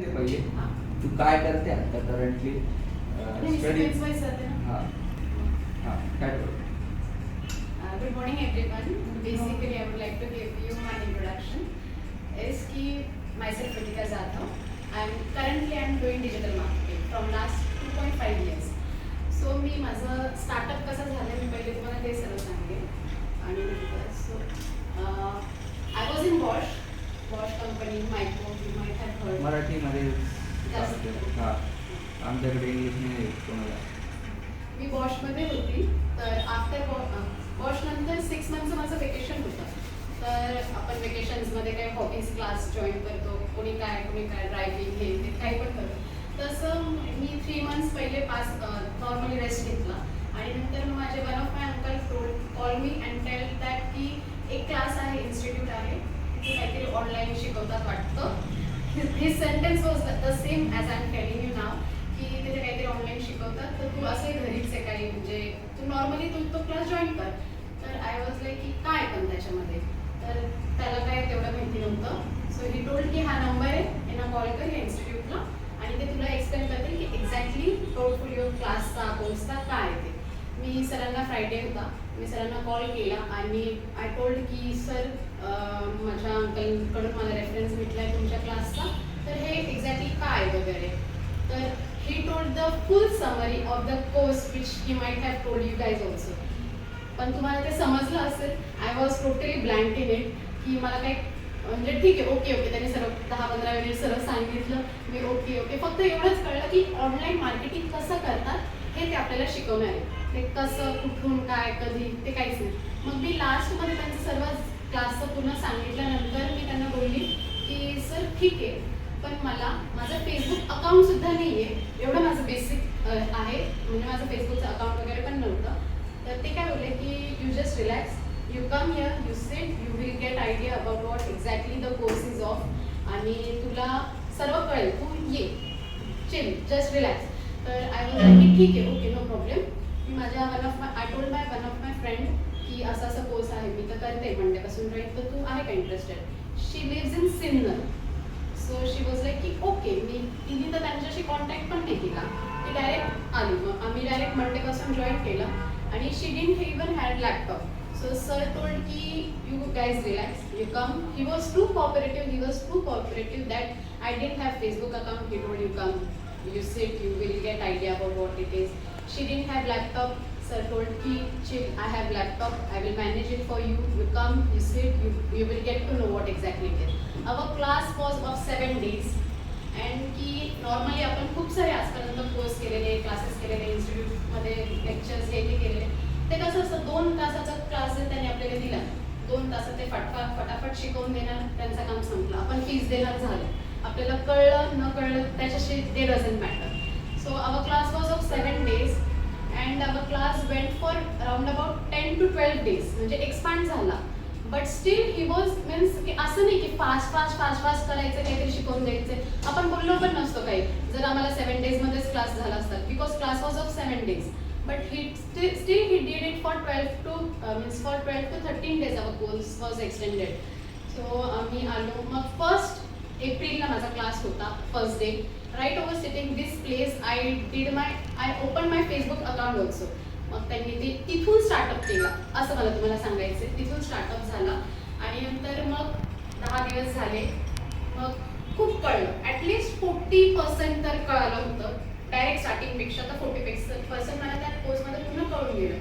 नाही पाहिजे. तू काय करते आता करंटली? स्टडी. हां हां काय करू? Good morning everyone. Basically, I would like to give you my introduction. Is कि myself Ritika Jadhav. Currently I'm doing digital marketing from last 2.5 years. So मी माझं स्टार्टअप कसं झालं मी पहिले तुम्हाला ते सर्व सांगेन. आणि so I was in Bosch company, Micro, you might have heard. मराठीमध्ये हां आमच्याकडे इंग्लिश नाही कोणाला. मी बॉशमध्ये होती. तर आफ्टर बॉश नंतर 6 मंथचं माझं वेकेशन होतं. तर आपण वेकेशन्समध्ये काही हॉबीज क्लास जॉईन करतो, कोणी काय ड्रायव्हिंग हे ते काही पण करतो. तसं मी 3 मंथ्स पहिले नॉर्मली रेस्ट घेतला. आणि नंतर मग माझे one of my uncle call me and tell that की एक क्लास आहे, इन्स्टिट्यूट आहे, तिथे काहीतरी ऑनलाईन शिकवतात वाटतं. His sentence was the same as I am telling you now, की तिथे काहीतरी ऑनलाईन शिकवतात, तर तू असे घरीच आहे काही, म्हणजे तू नॉर्मली तो क्लास जॉईन कर. तर आय वॉज लाईक की काय पण त्याच्यामध्ये, तर त्याला काय तेवढं माहिती नव्हतं. सो ही टोल्ड की हा नंबर आहे, यांना कॉल कर या इन्स्टिट्यूटला आणि ते तुला एक्सप्लेन करतील की एक्झॅक्टली पोर्टफोलिओ क्लासचा कोर्सचा काय आहे ते. मी सरांना फ्रायडे होता, मी सरांना कॉल केला आणि आय टोल्ड की सर माझ्या अंकलकडून मला रेफरन्स भेटला आहे तुमच्या क्लासचा, तर हे एक्झॅक्टली काय वगैरे. तर he told the full summary of the course which he might have told you guys also. पण तुम्हाला ते समजलं असेल. I was totally blank in it, की मला काही म्हणजे ठीक आहे, ओके त्यांनी सर्व 10-15 मिनिट सर्व सांगितलं. मी ओके फक्त एवढंच कळलं की ऑनलाईन मार्केटिंग कसं करतात हे ते आपल्याला शिकवणार आहे. ते कसं, कुठून, काय, कधी, ते काहीच नाही. मग मी लास्टमध्ये त्यांचं सर्व क्लासचं पूर्ण सांगितल्यानंतर मी त्यांना बोलली की सर ठीक आहे, पण मला माझं फेसबुक अकाउंटसुद्धा नाही आहे, एवढं माझं बेसिक आहे, म्हणजे माझं फेसबुकचं अकाउंट वगैरे पण नव्हतं. तर ते काय बोलले की you just relax, you come here, you sit, you will get idea about what exactly the course is of, आणि तुला सर्व कळेल, तू ये, चिल, जस्ट रिलॅक्स. तर आय वॉज लाईक की ठीक आहे, ओके, नो प्रॉब्लेम. मी माझ्या I told my one of my friend की असा कोर्स आहे, मी तर करते मंडेपासून राईट, तर तू आहे का interested. She lives in Sinnar. So she was like की ओके. तिने तर त्यांच्याशी कॉन्टॅक्ट पण नाही केला, ती डायरेक्ट आली. मग आम्ही डायरेक्ट मंडेपासून जॉईन केलं आणि she didn't even had laptop. So sir told की you guys relax, you come. He was too cooperative that I didn't have Facebook account. He told you come, you sit, you will get idea about what it is. She didn't have laptop. Sir told ki chill, I have laptop, I will manage it for you. You come, you sit, you will get to know what exactly it is. Our class was of 7 days. And की normally आपण खूप सारे आजपर्यंत course केलेले, classes केलेले, इन्स्टिट्यूटमध्ये lectures हे केलेले. ते कसं असतं 2 तासाचा क्लास जर त्यांनी आपल्याला दिला, 2 तासात ते फटाफट शिकवून देणार, त्यांचं काम संपलं, आपण फीस देणार, झालं. आपल्याला कळलं न कळलं त्याच्याशी ते doesn't matter. So our class was of 7 days and our class went for around about 10 to 12 days, म्हणजे एक्सपांड झाला. But still he was means की असं नाही की फास्ट करायचं, काहीतरी शिकवून द्यायचं. आपण बोललो पण नसतो काही जर आम्हाला 7 days क्लास झाला असतात, because class was of 7 days. But still he did it for 12 to 13 days. Our course was extended. So आम्ही आलो. मग 1st एप्रिलला माझा क्लास होता, first day. Right over sitting this place I open my Facebook account also. मग त्यांनी ते तिथून स्टार्टअप केला, असं मला तुम्हाला सांगायचं आहे. तिथून स्टार्टअप झाला आणि नंतर मग 10 दिवस झाले. मग खूप कळलं, ॲटलिस्ट 40% तर कळालं होतं डायरेक्ट स्टार्टिंगपेक्षा. तर 40% मला त्या कोर्समध्ये पूर्ण कळून गेलं.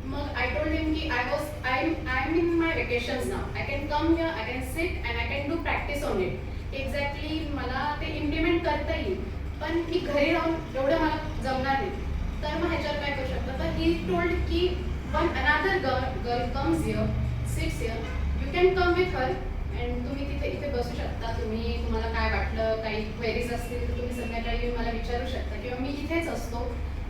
मग आय टोल्ड हिम की I am in my vacations now, I can come here, I can sit and I can do practice on it. Exactly मला ते इम्प्लिमेंट करता येईल, पण मी घरी राहून एवढं मला जमणार नाही. तर मग ह्याच्यावर काय करू शकता. तर ही टोल्ड की another girl comes here, sits here, you can come with her and तुम्ही इथे बसू शकता. तुम्हाला काय वाटलं, काही क्वेरीज असतील तर तुम्ही संध्याकाळी येऊन मला विचारू शकता, किंवा मी इथेच असतो,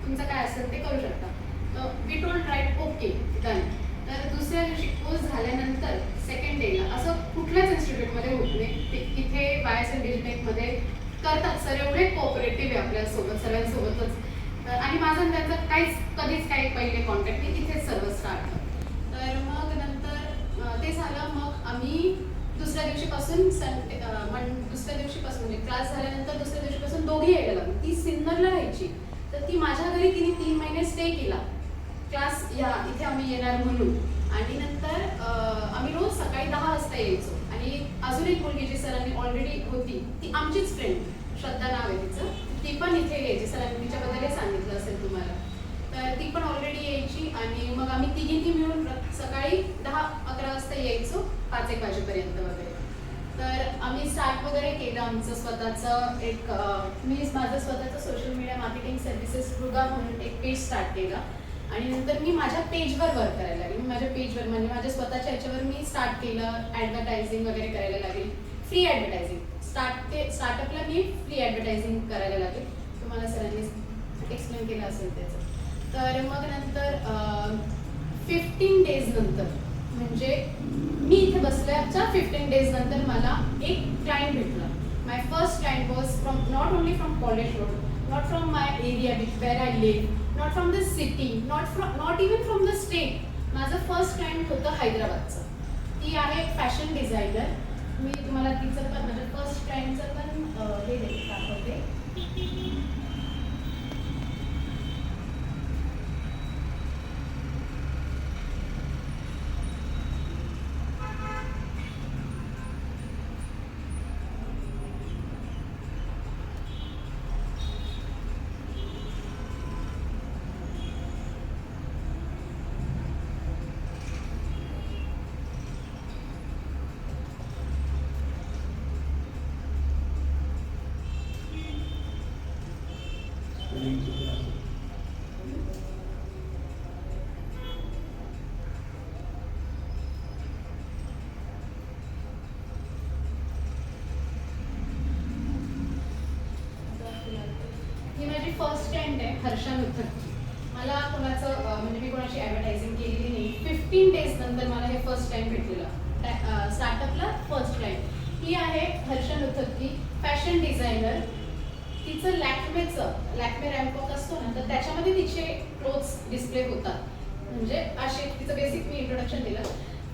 तुमचं काय असेल ते करू शकता. तर we told right, okay, done. तर दुसऱ्या दिवशी कोर्स झाल्यानंतर 2nd डेला असं कुठल्याच इन्स्टिट्यूटमध्ये होत नाही. ते इथे YSL डिजिटेकमध्ये करतात. सर एवढे कोऑपरेटिव्ह आहे आपल्यासोबत, सगळ्यांसोबतच. आणि माझं त्यांचं कधीच काही पहिले कॉन्टॅक्ट नाही, इथेच सर्व स्टार्ट. तर मग नंतर ते झालं. मग आम्ही दुसऱ्या दिवशीपासून म्हणजे क्लास झाल्यानंतर दुसऱ्या दादरला राहायची, तर ती माझ्या घरी तिने 3 महिने स्टे केला क्लास इथे आम्ही येणार म्हणून. आणि नंतर आम्ही रोज सकाळी 10 वाजता यायचो. आणि अजून एक मुलगी जी सरांनी ऑलरेडी होती, ती आमचीच फ्रेंड, श्रद्धा नाव आहे तिचं, ती पण इथे यायची. सरांनी तिच्याबद्दल सांगितलं असेल तुम्हाला. तर ती पण ऑलरेडी यायची आणि मग आम्ही तिघी मिळून सकाळी 10-11 वाजता यायचो 5-1 वाजेपर्यंत वगैरे. तर आम्ही स्टार्ट वगैरे केलं आमचं स्वतःचं एक मी माझं स्वतःचं सोशल मीडिया मार्केटिंग सर्व्हिसेस मृगा म्हणून एक पेज स्टार्ट केला. आणि नंतर मी माझ्या पेजवर वर्क करायला लागली. मी माझ्या पेजवर म्हणजे माझ्या स्वतःच्या ह्याच्यावर मी स्टार्ट केलं ॲडव्हर्टायझिंग वगैरे करायला लागली. फ्री ॲडव्हर्टायझिंग स्टार्टअपला मी फ्री ॲडव्हर्टायझिंग करायला लागले. तुम्हाला सरांनी एक्सप्लेन केलं असेल त्याचं. तर मग नंतर 15 डेज नंतर, म्हणजे मी इथे बसल्याच्या 15 डेज नंतर मला एक क्लायंट भेटला. My first client was from not only from college road, not from my area where I live, not from the city, not even from the state. माझं फर्स्ट क्लायंट होतं हैदराबादचं. ती आहे फॅशन डिझायनर. मी तुम्हाला तिचं पण माझ्या फर्स्ट क्लायंटचं पण हे दाखवते. ही माझी फर्स्ट क्लायंट आहे, हर्षा नुथर. मला कोणाचं म्हणजे मी कोणाची ॲडव्हर्टायझिंग केलेली नाही. 15 डेज नंतर मला हे फर्स्ट क्लायंट भेटलेलं स्टार्टअपला फर्स्ट क्लायंट. ही आहे हर्षा नुथर, फॅशन डिझायनर. तिचं लॅक्मे रॅम्पवॉक असतो ना, तर त्याच्यामध्ये तिचे क्लोथ्स डिस्प्ले होतात. म्हणजे असे तिचं बेसिक मी इंट्रोडक्शन दिलं.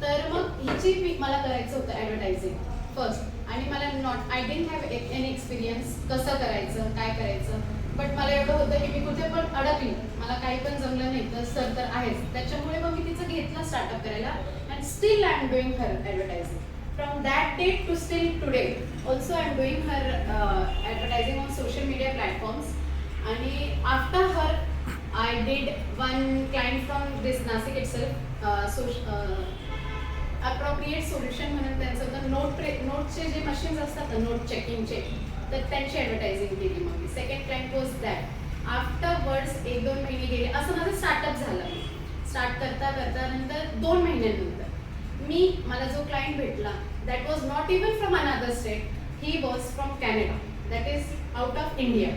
तर मग हिची मला करायचं होतं ॲडव्हर्टायझिंग फर्स्ट. आणि मला I didn't have any experience कसं करायचं काय करायचं. बट मला एवढं होतं की मी कुठे पण अडकली, मला काही पण जमलं नाही तर सर तर आहेच. त्याच्यामुळे मग मी तिचं घेतलं स्टार्टअप करायला. And still I am doing her advertising from that date to still today. Also I am doing her advertising on social media platforms. आणि after her I did one client from this Nashik itself. Appropriate solution म्हणून त्यांचं होतं. नोटचे जे machines असतात ना, note चेकिंगचे, तर त्यांची advertising केली. मग second client was that. Afterwards 1-2 महिने गेले, असं माझं स्टार्टअप झालं. स्टार्ट करता नंतर 2 महिन्यानंतर मला जो क्लायंट भेटला, that was not even from another state. He was from Canada, that is out of India.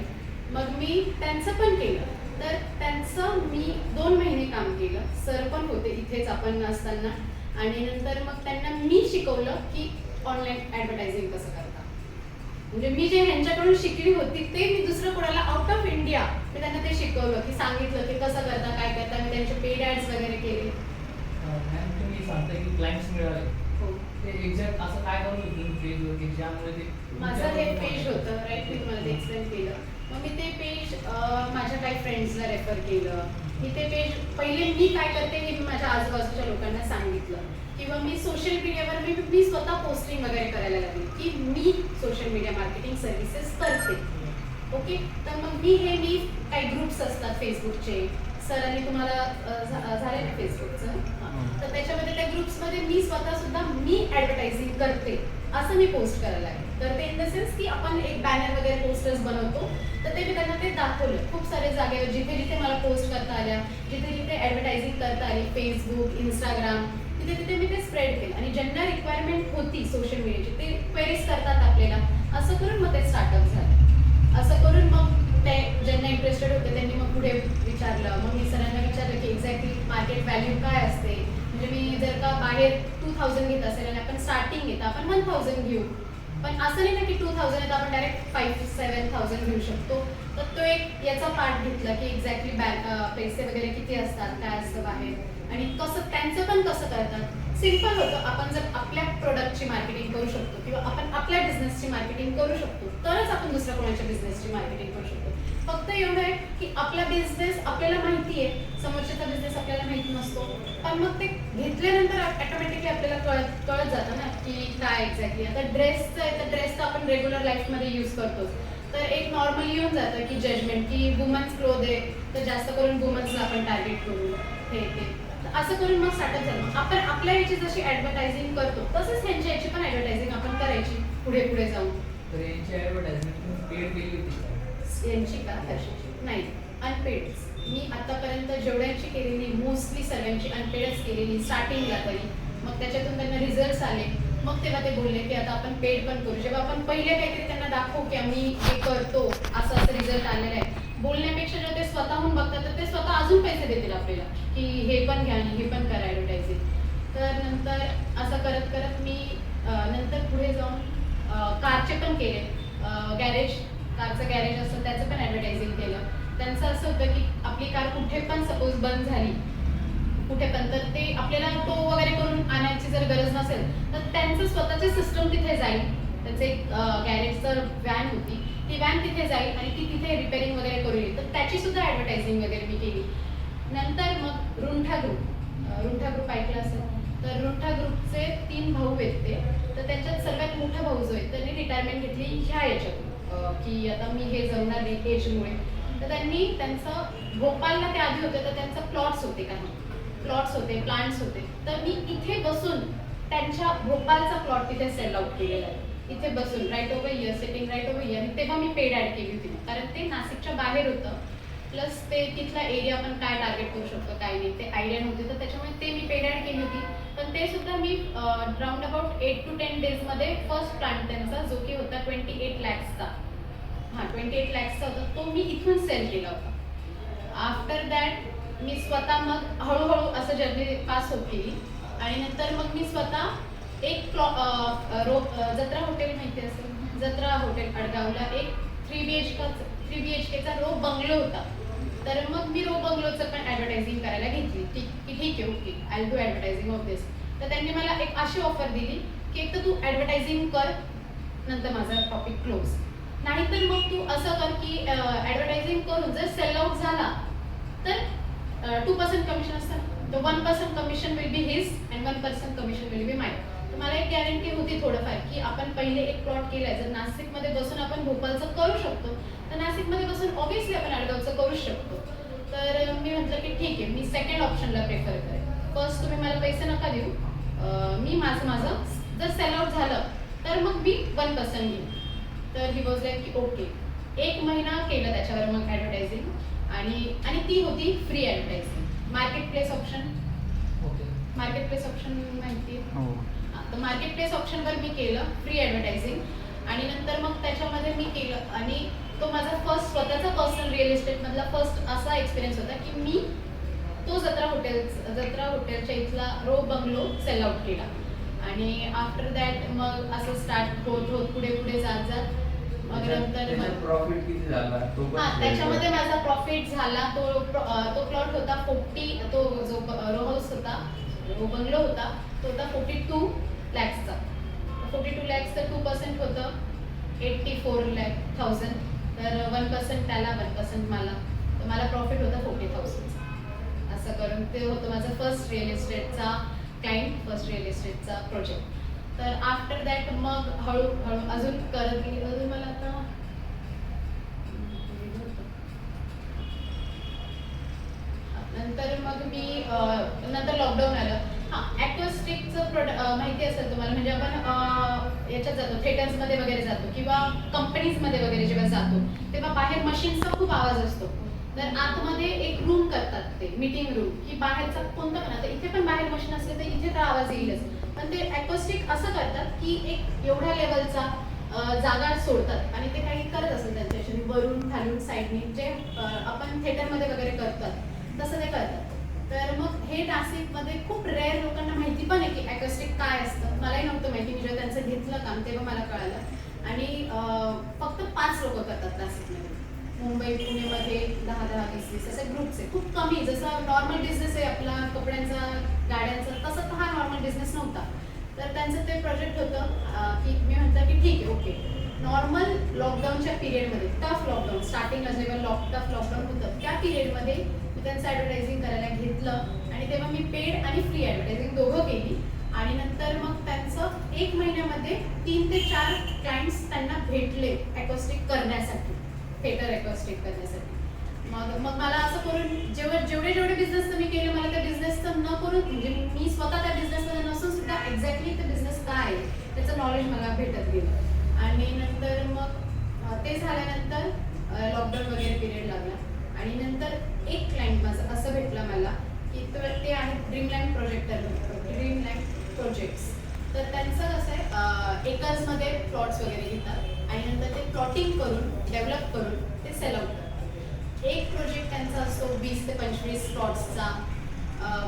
मग मी त्यांचं पण केलं. तर त्यांचं मी 2 महिने काम केलं. सर पण होते इथेच आपण असताना. आणि नंतर मग त्यांना मी शिकवलं की ऑनलाईन ॲडव्हर्टायझिंग कसं करतात. म्हणजे मी जे ह्यांच्याकडून शिकली होती ते मी दुसरं कोणाला आउट ऑफ इंडिया मी त्यांना ते शिकवलं, की सांगितलं की कसं करता काय करता. मी त्यांचे पेड ॲड्स वगैरे केले. मॅम तुम्ही सांगताय की क्लायंट्स मिळाले, हो, ते एक्झॅक्ट असं काय करून होतं पेजवर की ज्यामुळे ते माझं हे पेज होतं राईट. मी तुम्हाला ते एक्सप्लेन केलं. मग मी ते पेज माझ्या काही फ्रेंड्सला रेफर केलं. की ते पेज पहिले मी काय करते हे मी माझ्या आजूबाजूच्या लोकांना सांगितलं. किंवा मी सोशल मीडियावर मी स्वतः पोस्टिंग वगैरे करायला लागली की मी सोशल मीडिया मार्केटिंग सर्व्हिसेस करते. ओके, तर मग मी काही ग्रुप्स असतात फेसबुकचे, सरांनी तुम्हाला झाले ना फेसबुकचं, तर त्याच्यामध्ये त्या ग्रुप्समध्ये मी स्वतः सुद्धा ॲडव्हर्टायझिंग करते असं मी पोस्ट करायला लागले. तर ते इन द सेन्स की आपण एक बॅनर वगैरे पोस्टर्स बनवतो, तर ते मी त्यांना ते दाखवलं. खूप सारे जागेवर जिथे जिथे मला पोस्ट करता आल्या, जिथे जिथे ॲडव्हर्टायझिंग करता आली, फेसबुक, इंस्टाग्राम, तिथे मी ते स्प्रेड केलं. आणि ज्यांना रिक्वायरमेंट होती सोशल मीडियाची ते क्वेरीज करतात आपल्याला. असं करून मग ते स्टार्टअप झालं. असं करून मग ते ज्यांना इंटरेस्टेड होते त्यांनी मग पुढे विचारलं. मग मी सरांना विचारलं की एक्झॅक्टली मार्केट व्हॅल्यू काय असते. म्हणजे मी जर का बाहेर 2000 घेत असेल आणि आपण स्टार्टिंग घेता आपण 1000 घेऊ. पण असं नाही ना की 2000 येतं आपण डायरेक्ट 5-7,000 घेऊ शकतो. तर तो एक याचा पार्ट घेतला की एक्झॅक्टली पैसे वगैरे किती असतात, काय असतं बाहेर आणि कसं त्यांचं पण कसं करतात. सिम्पल होतं. आपण जर आपल्या प्रोडक्टची मार्केटिंग करू शकतो किंवा आपण आपल्या बिझनेसची मार्केटिंग करू शकतो तरच आपण दुसऱ्या कोणाच्या बिझनेसची मार्केटिंग करू शकतो. फक्त एवढं आहे की आपला बिझनेस आपल्याला माहिती आहे, समोरच्याचा बिझनेस आपल्याला माहिती नसतो, पण मग ते घेतल्यानंतर ऑटोमॅटिकली आपल्याला कळत जातं ना की काय एक्झॅक्टली. आता ड्रेसचं आहे तर ड्रेस तर आपण रेग्युलर लाईफमध्ये यूज करतोच, तर एक नॉर्मल येऊन जातं की जजमेंट की वुमन्स क्लोथ आहे तर जास्त करून वुमन्सला आपण टार्गेट करू, हे ते असं करून मग स्टार्टअप झालं. आपण आपल्या याची जशी ॲडव्हर्टायझिंग करतो तसंच ह्यांच्या याची पण ॲडव्हर्टायझिंग आपण करायची पुढे पुढे जाऊन. तर यांची ॲडव्हर्टाइजमेंट पेड केली होती का? यांची का नाही, अनपेड. मी आतापर्यंत जेवढ्यांची केलेली मोस्टली सर्वांची अनपेडच केलेली स्टार्टिंगला तरी. मग त्याच्यातून त्यांना रिझल्ट्स आले, मग तेव्हा ते बोलले की आता आपण पेड पण करू. जेव्हा आपण पहिले काहीतरी त्यांना दाखवू की आम्ही हे करतो, असं असं रिझल्ट आलेला आहे बोलण्यापेक्षा जेव्हा ते स्वतःहून बघतात तर ते स्वतः अजून पैसे देतील आपल्याला की हे पण घ्या आणि हे पण करा ॲडव्हर्टायझिंग. तर नंतर असं करत करत मी नंतर पुढे जाऊन कारचे पण केले. कारचं गॅरेज असतं त्याचं पण ॲडव्हर्टायझिंग केलं. त्यांचं असं होतं की आपली कार कुठे पण सपोज बंद झाली कुठे पण, तर ते आपल्याला टो वगैरे करून आणायची जर गरज नसेल तर त्यांचं स्वतःचे सिस्टम तिथे जाईल. त्यांचे एक गॅरेजचं व्हॅन होती, ती व्हॅन तिथे जाईल आणि ती तिथे रिपेअरिंग वगैरे करून येईल. तर त्याची सुद्धा ॲडव्हर्टायझिंग वगैरे मी केली. नंतर मग रुंठा ग्रुप ऐकलं असेल तर रुंठा ग्रुपचे 3 भाऊ आहेत ते. तर त्यांच्यात सर्वात मोठा भाऊ जो आहे त्यांनी रिटायरमेंट घेतली ह्या याच्यातून की आता मी हे जमणार नाही एजमुळे. तर त्यांनी त्यांचं भोपाळला ते आधी होते तर त्यांचं प्लॉट्स होते, प्लांट्स होते. तर मी इथे बसून त्यांच्या भोपाळचा प्लॉट तिथे सेल आउट केलेला आहे. इथे बसून right over here, setting right over here. आणि तेव्हा मी पेड ॲड केली होती कारण ते नाशिकच्या बाहेर होतं, प्लस ते तिथला एरिया आपण काय टार्गेट करू शकतो काय नाही ते आयडिया नव्हती. तर त्याच्यामुळे ते मी पेड ॲड केली होती. पण ते सुद्धा मी राऊंड अबाउट 8 to 10 डेजमध्ये फर्स्ट प्लांट त्यांचा जो की होता 28 lakhsचा, 28 lakhsचा होता, तो मी इथून सेल केला होता. आफ्टर दॅट मी स्वतः मग हळूहळू असं जर्नी पास होत गेली. आणि नंतर मग मी स्वतः एक जत्रा हॉटेल माहिती असेल, जत्रा हॉटेल अडगावला एक 3 BHKचा रो बंगलो होता. तर मग मी रो बंगलोचं पण ॲडव्हर्टायझिंग करायला घेतली की ठीक आहे okay I will do advertising of this. तर त्यांनी मला एक अशी ऑफर दिली की एक तर तू ॲडव्हर्टायझिंग कर, नंतर माझा टॉपिक क्लोज. नाहीतर मग तू असं कर की ॲडव्हर्टायझिंग करून जर सेल आउट झाला तर 2% कमिशन असतं, तर 1% commission will be his and 1% commission will be my. तर मला एक गॅरंटी होती थोडंफार की आपण पहिले एक प्लॉट केलाय, जर नाशिकमध्ये बसून आपण भोपाळचं करू शकतो तर नाशिकमध्ये बसून ऑब्व्हियसली आपण अडगावचं करू शकतो. तर मी म्हटलं की ठीक आहे, मी सेकंड ऑप्शनला प्रेफर करेन. फर्स्ट तुम्ही मला पैसे नका देऊ, मी माझं जर सेल आउट झालं तर मग मी 1% घेईन. तर ही वॉज लाईक की ओके. 1 महिना केलं त्याच्यावर मग ॲडव्हर्टायझिंग आणि ती होती free advertising. Market place option माहिती आहे? तर मार्केट प्लेस ऑप्शनवर मी केलं फ्री ॲडव्हर्टायझिंग. आणि नंतर मग त्याच्यामध्ये मी केलं आणि तो माझा फर्स्ट स्वतःचा पर्सनल रिअल इस्टेटमधला फर्स्ट असा एक्सपिरियन्स होता की मी तो जत्रा हॉटेलच्या इथला रो बंगलो सेल आउट केला. आणि आफ्टर दॅट मग असं स्टार्ट होत पुढे जात मग नंतर प्रॉफिट किती झाला त्याच्यामध्ये माझा प्रॉफिट झाला. तो प्लॉट होता 40, तो जो रो हाऊस होता, रो बंगलो होता, तो होता 42 lakhsचा. 42 lakhsचं 2% होतं 84,00,000. तर 1% त्याला 1% मला, तर मला प्रॉफिट होता 40,000. असं करून ते होतं माझं फर्स्ट रिअल इस्टेटचा क्लायंट, फर्स्ट रिअल इस्टेटचा प्रोजेक्ट. तर आफ्टर दॅट मग हळूहळू अजून करत गेली. अजून मला आता नंतर मग मी नंतर लॉकडाऊन आलं. ॲक्वास्टिकचं माहिती असेल तुम्हाला, म्हणजे आपण याच्यात जातो थिएटर्समध्ये वगैरे जातो किंवा कंपनीजमध्ये वगैरे जेव्हा जातो तेव्हा बाहेर मशीनचा खूप आवाज असतो. तर आतमध्ये एक रूम करतात ते मीटिंग रूम, की बाहेरचा कोणता पण, आता इथे पण बाहेर मशीन असले तर इथे तर आवाज येईलच, पण ते ॲक्वास्टिक असं करतात की एक एवढ्या लेवलचा जागा सोडतात आणि ते काही करत असेल त्यांच्याशी वरून खालून साईडने जे आपण थिएटरमध्ये वगैरे करतात तसं ते करतात. तर मग हे नाशिकमध्ये खूप रेअर लोकांना माहिती पण आहे की ॲक्वास्टिक काय असतं. मलाही नव्हतं माहिती. मी जेव्हा त्यांचं घेतलं काम तेव्हा मला कळालं. आणि फक्त 5 लोक करतात नाशिकमध्ये. मुंबई पुणेमध्ये 10-10, 20-20 असे ग्रुप्स आहे, खूप कमी. जसं नॉर्मल बिझनेस आहे आपला कपड्यांचा, गाड्यांचा, तसं तर हा नॉर्मल बिझनेस नव्हता. तर त्यांचं ते प्रोजेक्ट होतं की मी म्हटलं की ठीक आहे ओके नॉर्मल लॉकडाऊनच्या पिरियडमध्ये टफ लॉकडाऊन स्टार्टिंगला जेव्हा टफ लॉकडाऊन होतं त्या पिरियडमध्ये मी त्यांचं ॲडव्हर्टायझिंग करायला घेतलं आणि तेव्हा मी पेड आणि फ्री ॲडव्हर्टायझिंग दोघं केली आणि नंतर मग त्यांचं 1 महिन्यामध्ये 3 ते 4 क्लायंट्स त्यांना भेटले ॲकॉस्टिक करण्यासाठी थिएटर ॲकॉस्टिक करण्यासाठी. मग मला असं करून जेवढे बिझनेस मी केले मला त्या बिझनेसचं न करून म्हणजे मी स्वतः त्या बिझनेसमध्ये नसून सुद्धा एक्झॅक्टली ते बिझनेस काय आहे त्याचं नॉलेज मला भेटत गेलं आणि नंतर मग ते झाल्यानंतर लॉकडाऊन वगैरे पिरियड लागला आणि नंतर एक क्लायंट माझं असं भेटलं मला की ते आहे ड्रीमलँड प्रोजेक्ट्स. तर त्यांचं कसं आहे एकर्समध्ये प्लॉट्स वगैरे घेतात आणि नंतर ते प्लॉटिंग करून डेव्हलप करून ते सेल आउट करतात. एक प्रोजेक्ट त्यांचा असतो 20 ते 25 प्लॉट्सचा.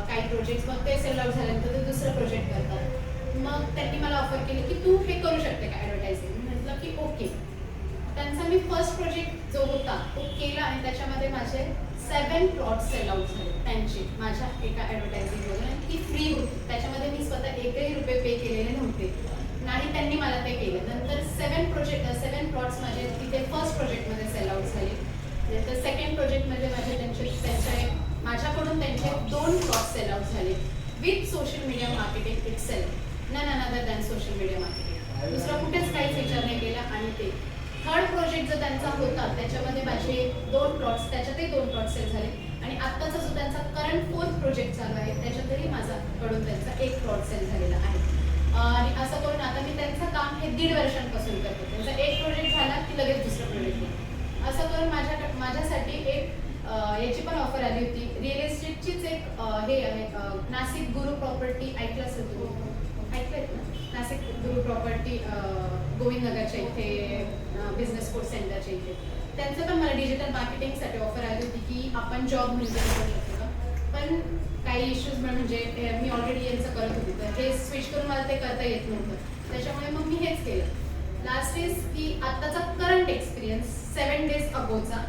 काही प्रोजेक्ट मग ते सेल आउट झाल्यानंतर ते दुसरं प्रोजेक्ट करतात. मग त्यांनी मला ऑफर केली की तू हे करू शकते का ॲडव्हर्टायझिंग. मी म्हटलं की ओके. त्यांचा मी फर्स्ट प्रोजेक्ट जो होता तो केला आणि त्याच्यामध्ये माझे 7 प्लॉट्स सेल आउट झाले त्यांचे माझ्या एका ॲडव्हर्टायझिंगवरून आणि ती फ्री होती. त्याच्यामध्ये मी स्वतः एकही रुपये पे केलेले नव्हते नाही त्यांनी मला ते केलं. नंतर 7 प्लॉट्स माझे तिथे फर्स्ट प्रोजेक्टमध्ये सेल आउट झाले. नंतर सेकंड प्रोजेक्टमध्ये माझ्याकडून त्यांचे 2 प्लॉट्स सेल आउट झाले with social media marketing itself none another than social media marketing. दुसरा कुठेच काहीच विचार नाही केला. आणि ते थर्ड प्रोजेक्ट जो त्यांचा होता त्याच्यामध्ये माझे 2 प्लॉट्स त्याच्यातही 2 प्लॉट्स सेल झाले आणि आत्ताचा जो त्यांचा करंट 4th प्रोजेक्ट चालू आहे त्याच्यातही माझ्याकडून त्यांचा 1 प्लॉट सेल झालेला आहे. आणि असं करून आता मी त्यांचं काम हे 1.5 वर्षांपासून करते. त्यांचा एक प्रोजेक्ट झाला की लगेच दुसरा प्रोजेक्ट. असं करून माझ्यासाठी एक याची पण ऑफर आली होती. रिअल एस्टेटचीच एक हे आहे नाशिक गुरु प्रॉपर्टी ऐकलं असेल तुम्ही ऐकलं ना. नाशिक गुरु प्रॉपर्टी गोविंदनगरच्या इथे बिझनेस कोर्स सेंटरच्या इथे त्यांचं पण मला डिजिटल मार्केटिंगसाठी ऑफर आली होती की आपण जॉब म्हणजे करू शकतो का. पण काही इश्यूज म्हणजे मी ऑलरेडी यांचं करत होती तर हे स्विच करून मला ते करता येत नव्हतं. त्याच्यामुळे मग मी हेच केलं. लास्ट इज की आत्ताचा करंट एक्सपिरियन्स 7 days अगोचा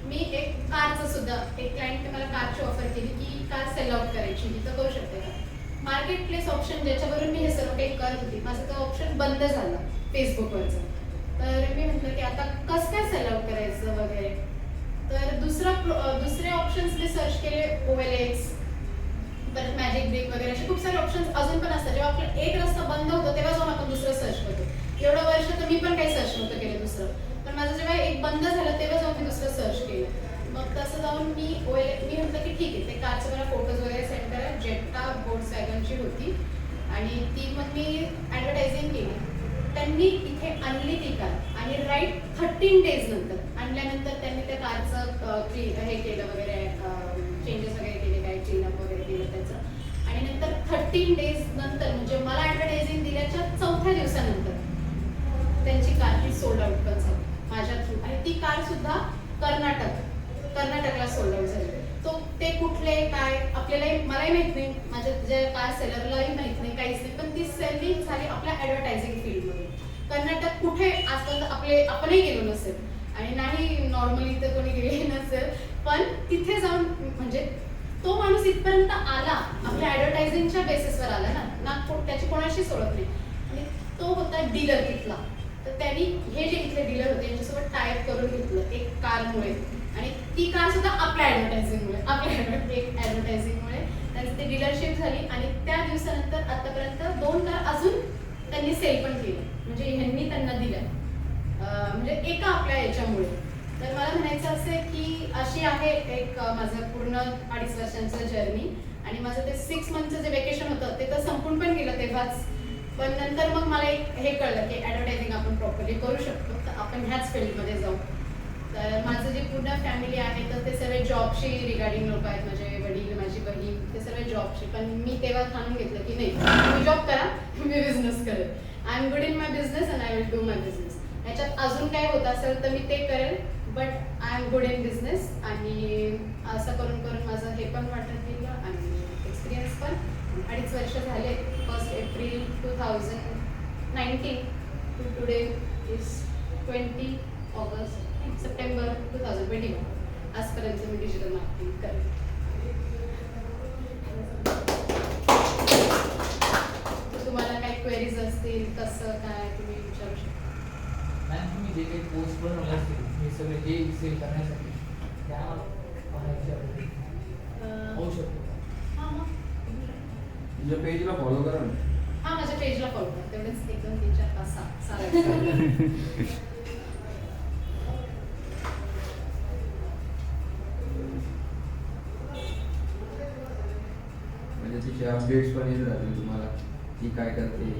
मी एक कारचं सुद्धा एक क्लायंटने मला कारची ऑफर केली की कार सेल आउट करायची ही तर करू शकते का. मार्केट प्लेस ऑप्शन ज्याच्यावरून मी हे सर्व काही करत होती माझं तो ऑप्शन बंद झाला फेसबुकवरचं. तर मी म्हटलं की आता कसं काय सेल आउट करायचं वगैरे. तर दुसरे ऑप्शन्स मी सर्च केले OLX परत मॅजिक ब्रेक वगैरे असे खूप सारे ऑप्शन्स अजून पण असतात. जेव्हा आपला एक रस्ता बंद होतो तेव्हा जाऊन आपण दुसरं सर्च करतो. एवढं वर्ष तर मी पण काही सर्च नव्हतं केलं दुसरं. पण माझं जेव्हा एक बंद झालं तेव्हा जाऊन मी दुसरं सर्च केलं. मग तसं जाऊन मी म्हटलं की ठीक आहे ते कारचे मला फोटोज वगैरे सेंड करा. जेट्टा वॅगनची होती आणि ती मग मी ॲडव्हर्टायझिंग केली. त्यांनी इथे आणली ती कार आणि राईट 13 days नंतर आणल्यानंतर त्यांनी त्या कारचं हे केलं वगैरे चेंजेस वगैरे केले काय क्लीनअप वगैरे केलं त्याचं. आणि नंतर 13 days नंतर म्हणजे मला ॲडव्हर्टायझिंग दिल्याच्या 4थ्या दिवसानंतर त्यांची कार ही सोल्ड आउट पण झाली माझ्या थ्रू. आणि ती कार सुद्धा कर्नाटकला सोल्ड आउट झाली. ते कुठले काय आपल्यालाही मलाही माहित नाही माझ्या ज्या कार सेलरलाही माहित नाही काहीच नाही. पण ती सेलिंग झाली आपल्या ॲडव्हर्टायझिंग फील्डमध्ये. कर्नाटक कुठे आजपर्यंत आपणही गेलो नसेल आणि नाही नॉर्मली तर कोणी गेले नसेल. पण तिथे जाऊन म्हणजे तो माणूस इथपर्यंत आला आपल्या ॲडव्हर्टायझिंगच्या बेसिसवर आला ना त्याची कोणाशीच ओळख नाही. आणि तो होता डीलर तिथला. तर त्यांनी हे जे इथले डीलर होते यांच्यासोबत टायअप करून घेतलं एक कारमुळे. आणि ती कार सुद्धा आपल्या ॲडव्हर्टायझिंगमुळे एक ॲडव्हर्टायझिंगमुळे त्यांची ती डीलरशिप झाली. आणि त्या दिवसानंतर आतापर्यंत 2 कार अजून त्यांनी सेल पण केलं म्हणजे ह्यांनी त्यांना दिल्या म्हणजे एका आपल्या याच्यामुळे. तर मला म्हणायचं असं आहे की अशी आहे एक माझं पूर्ण 2.5 वर्षांचं जर्नी. आणि माझं ते 6 monthsचं जे वेकेशन होतं ते तर संपून पण गेलं तेव्हाच. पण नंतर मग मला एक हे कळलं की ॲडव्हर्टायझिंग आपण प्रॉपरली करू शकतो तर आपण ह्याच फील्डमध्ये जाऊ. तर माझं जे पूर्ण फॅमिली आहे तर ते सर्व जॉबशी रिगार्डिंग लोक आहेत. माझे वडील माझी बहीण ते सर्व जॉबशी. पण मी तेव्हा ठाणून घेतलं की नाही तुम्ही जॉब करा मी बिझनेस करेल. I am good in my business and I will do my business. ह्याच्यात अजून काय होत असेल तर मी ते करेल but I am good in business. आणि असं करून करून माझं हे पण वाटत गेलं आणि एक्सपिरियन्स पण 2.5 वर्ष झाले. 1 April 2019 to today is 20 September 2021. आजपर्यंत मी डिजिटल मार्केटिंग करते. तुम्हाला काही क्वेरीज असतील कसं काय तुम्ही विचारू शकता. जे काही पोस्ट बनवले असतील हे सगळे हे सेल करण्यासाठी त्या पाहायचे होऊ शकतो. हां मग तुझ्या पेजला फॉलो करा ना. हां माझ्या पेजला फॉलो करा. तेवढेच 1 2 3 4 5 6 म्हणजे तिचे अपडेट्स पण येत राहतील तुम्हाला. ती काय करते,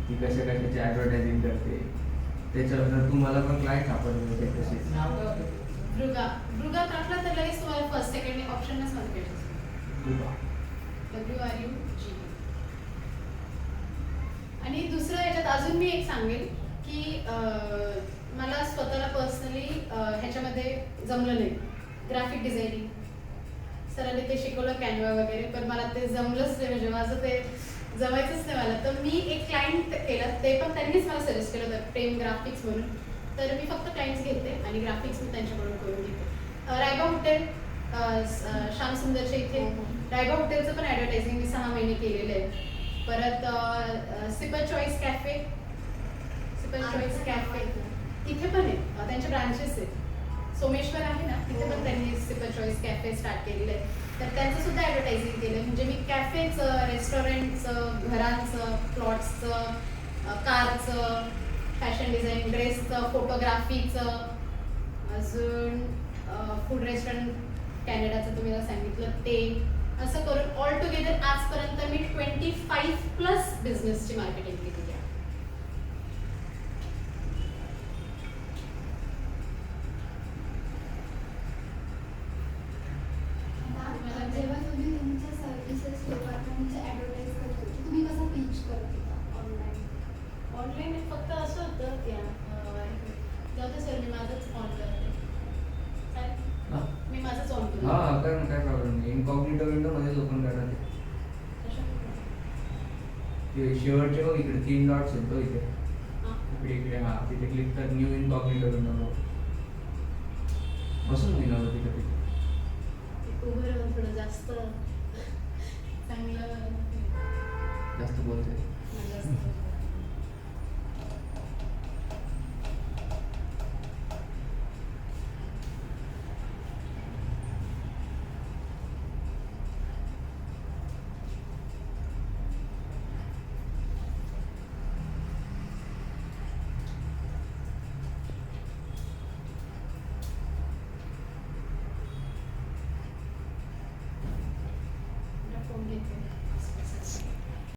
ती कशा कशाची ॲडव्हर्टायझिंग करते, त्याच्यानंतर तुम्हाला पण क्लायंट सापडले तसेच. नाव काय होतं? भृगा भृगा टाकला तर लगेच तुम्हाला फर्स्ट सेकंड ऑप्शनच मला भेटेल. WRUG. आणि दुसरं याच्यात अजून मी एक सांगेल की मला स्वतःला पर्सनली ह्याच्यामध्ये जमलं नाही ग्राफिक डिझायनिंग. सरांनी ते शिकवलं कॅनवा वगैरे, पण मला ते जमलंच नाही. म्हणजे माझं ते जमायचंच नाही मला. तर मी एक क्लायंट केलं, ते पण त्यांनीच मला सजेस्ट केलं होतं प्रेम ग्राफिक्स म्हणून. तर मी फक्त क्लायंट्स घेते आणि ग्राफिक्स मी त्यांच्याकडून करून घेते. रायबा हॉटेल श्याम सुंदरच्या इथे रायबा हॉटेलचं पण ॲडव्हर्टायझिंग मी 6 महिने केलेलं आहे. परत सिपर चॉईस कॅफे इथे पण आहे, त्यांचे ब्रांचेस आहेत. सोमेश्वर आहे ना, तिथे पण त्यांनी सिपर चॉईस कॅफे स्टार्ट केलेलं आहे. तर त्यांचं सुद्धा ॲडव्हर्टायझिंग केलं आहे. म्हणजे मी कॅफेचं, रेस्टॉरंटचं, घरांचं, प्लॉट्सचं, कारचं, फॅशन डिझाईन, ड्रेसचं, फोटोग्राफीचं, अजून फूड रेस्टॉरंट कॅनडाचं तुम्ही सांगितलं ते, असं करून ऑल टुगेदर आजपर्यंत मी 25+ बिझनेसची मार्केटिंग केलेली आहे. जेव्हा तुम्ही तुमच्या सर्व्हिसेस लोकांना ॲडव्हर्टाईज करत होते, तुम्ही कसं पिच करत होता ऑनलाईन? ऑनलाईन फक्त असं होतं या जाऊ दे सर, मी माझंच ऑन करते. काय हा मी माझंच ऑन करते. हा कर ना, काय प्रॉब्लेम नाही. इनकॉग्निटो विंडोमध्ये ओपन करा ते. ते शेवटचे बघ इकडे 3 डॉट्स आहेत बघ इथे. इकडे हा तिथे क्लिक कर, न्यू इनकॉग्निटो विंडो. बसून घे ना तिथे. उभं राहून थोडं जास्त चांगलं जास्त बोलते. जास्त